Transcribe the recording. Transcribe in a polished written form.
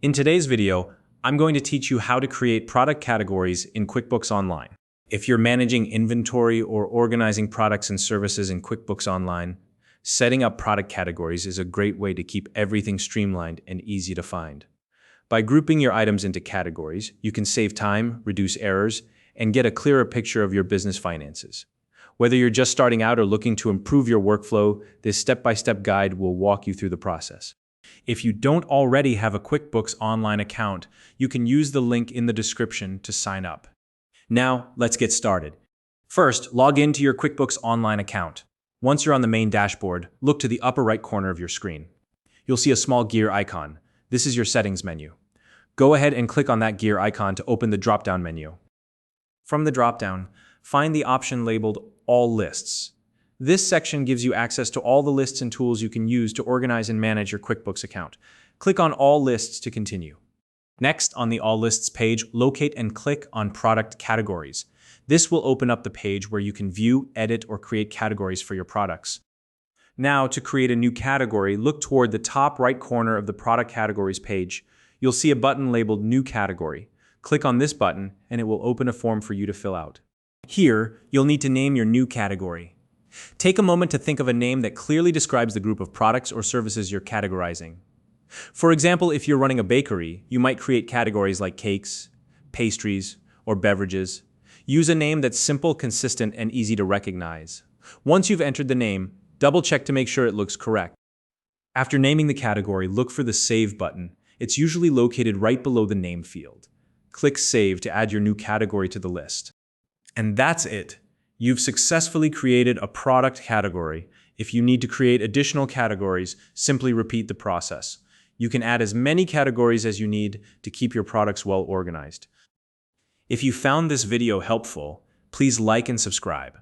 In today's video, I'm going to teach you how to create product categories in QuickBooks Online. If you're managing inventory or organizing products and services in QuickBooks Online, setting up product categories is a great way to keep everything streamlined and easy to find. By grouping your items into categories, you can save time, reduce errors, and get a clearer picture of your business finances. Whether you're just starting out or looking to improve your workflow, this step-by-step guide will walk you through the process. If you don't already have a QuickBooks Online account, you can use the link in the description to sign up. Now, let's get started. First, log into your QuickBooks Online account. Once you're on the main dashboard, look to the upper right corner of your screen. You'll see a small gear icon. This is your settings menu. Go ahead and click on that gear icon to open the drop-down menu. From the drop-down, find the option labeled All Lists. This section gives you access to all the lists and tools you can use to organize and manage your QuickBooks account. Click on All Lists to continue. Next, on the All Lists page, locate and click on Product Categories. This will open up the page where you can view, edit, or create categories for your products. Now, to create a new category, look toward the top right corner of the Product Categories page. You'll see a button labeled New Category. Click on this button, and it will open a form for you to fill out. Here, you'll need to name your new category. Take a moment to think of a name that clearly describes the group of products or services you're categorizing. For example, if you're running a bakery, you might create categories like cakes, pastries, or beverages. Use a name that's simple, consistent, and easy to recognize. Once you've entered the name, double-check to make sure it looks correct. After naming the category, look for the Save button. It's usually located right below the name field. Click Save to add your new category to the list. And that's it. You've successfully created a product category. If you need to create additional categories, simply repeat the process. You can add as many categories as you need to keep your products well organized. If you found this video helpful, please like and subscribe.